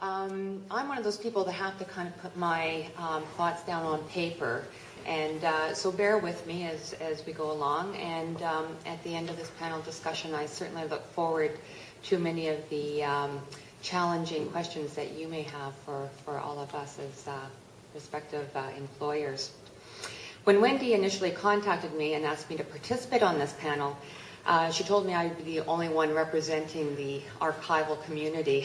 I'm one of those people that have to kind of put my thoughts down on paper. And so bear with me as we go along. And at the end of this panel discussion, I certainly look forward to many of the challenging questions that you may have for all of us as respective employers. When Wendy initially contacted me and asked me to participate on this panel, she told me I would be the only one representing the archival community.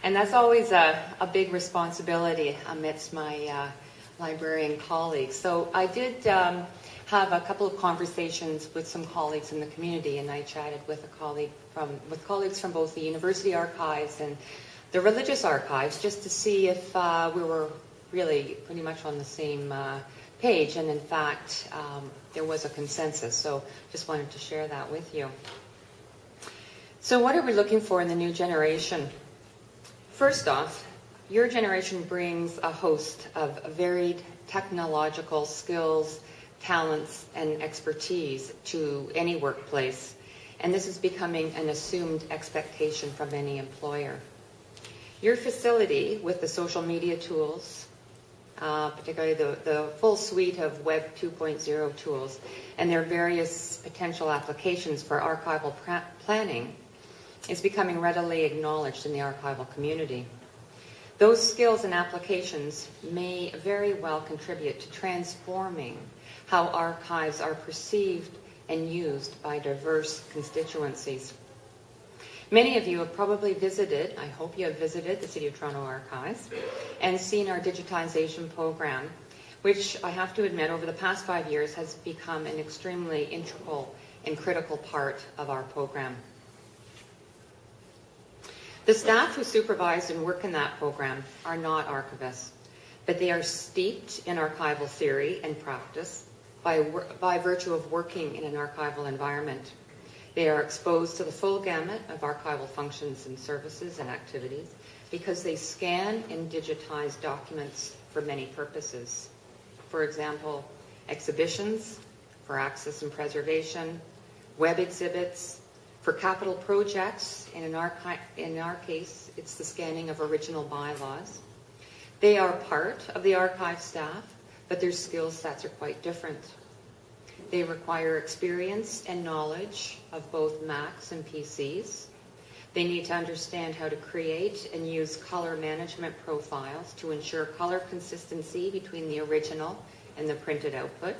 And that's always a big responsibility amidst my librarian colleagues. So I did have a couple of conversations with some colleagues in the community, and I chatted with colleagues from both the university archives and the religious archives just to see if we were really pretty much on the same page. And in fact, there was a consensus. So just wanted to share that with you. So what are we looking for in the new generation? First off, your generation brings a host of varied technological skills, talents, and expertise to any workplace, and this is becoming an assumed expectation from any employer. Your facility with the social media tools, particularly the full suite of Web 2.0 tools, and their various potential applications for archival planning, is becoming readily acknowledged in the archival community. Those skills and applications may very well contribute to transforming how archives are perceived and used by diverse constituencies. Many of you have probably visited, I hope you have visited, the City of Toronto Archives and seen our digitization program, which I have to admit over the past 5 years has become an extremely integral and critical part of our program. The staff who supervise and work in that program are not archivists, but they are steeped in archival theory and practice by virtue of working in an archival environment. They are exposed to the full gamut of archival functions and services and activities because they scan and digitize documents for many purposes. For example, exhibitions, for access and preservation, web exhibits, for capital projects, in our case, it's the scanning of original bylaws. They are part of the archive staff, but their skill sets are quite different. They require experience and knowledge of both Macs and PCs. They need to understand how to create and use color management profiles to ensure color consistency between the original and the printed output.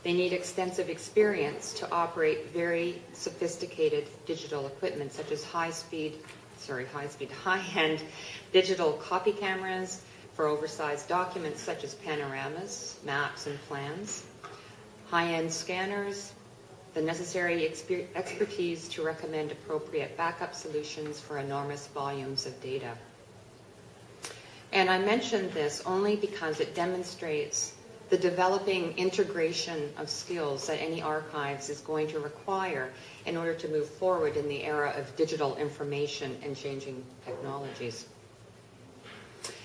They need extensive experience to operate very sophisticated digital equipment, such as high-end digital copy cameras for oversized documents such as panoramas, maps, and plans, high-end scanners, the necessary expertise to recommend appropriate backup solutions for enormous volumes of data. And I mention this only because it demonstrates the developing integration of skills that any archives is going to require in order to move forward in the era of digital information and changing technologies.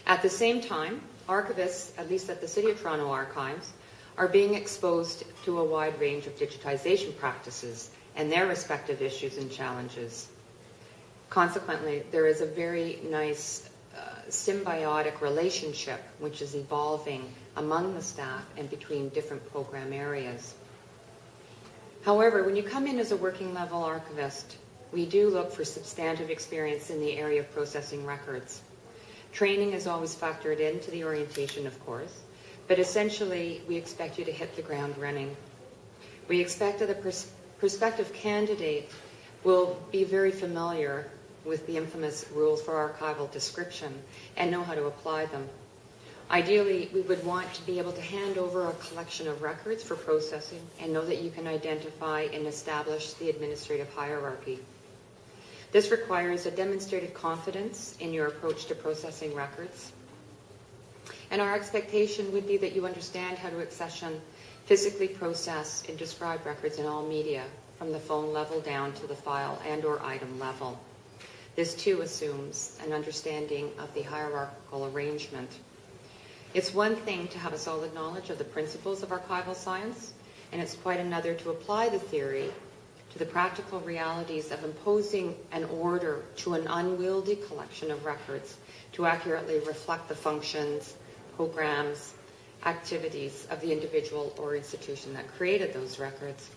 At the same time, archivists, at least at the City of Toronto Archives, are being exposed to a wide range of digitization practices and their respective issues and challenges. Consequently, there is a very nice symbiotic relationship which is evolving among the staff and between different program areas. However, when you come in as a working level archivist, we do look for substantive experience in the area of processing records. Training is always factored into the orientation, of course, but essentially we expect you to hit the ground running. We expect that a prospective candidate will be very familiar with the infamous rules for archival description and know how to apply them. Ideally, we would want to be able to hand over a collection of records for processing and know that you can identify and establish the administrative hierarchy. This requires a demonstrated confidence in your approach to processing records. And our expectation would be that you understand how to accession, physically process, and describe records in all media, from the phone level down to the file and/or item level. This too assumes an understanding of the hierarchical arrangement. It's one thing to have a solid knowledge of the principles of archival science, and it's quite another to apply the theory to the practical realities of imposing an order to an unwieldy collection of records to accurately reflect the functions, programs, activities of the individual or institution that created those records.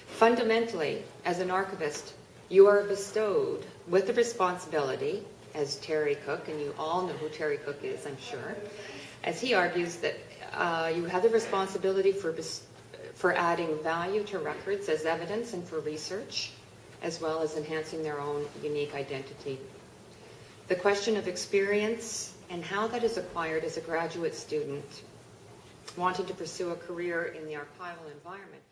Fundamentally, as an archivist, you are bestowed with the responsibility, as Terry Cook, and you all know who Terry Cook is, I'm sure, as he argues that you have the responsibility for adding value to records as evidence and for research, as well as enhancing their own unique identity. The question of experience and how that is acquired as a graduate student wanting to pursue a career in the archival environment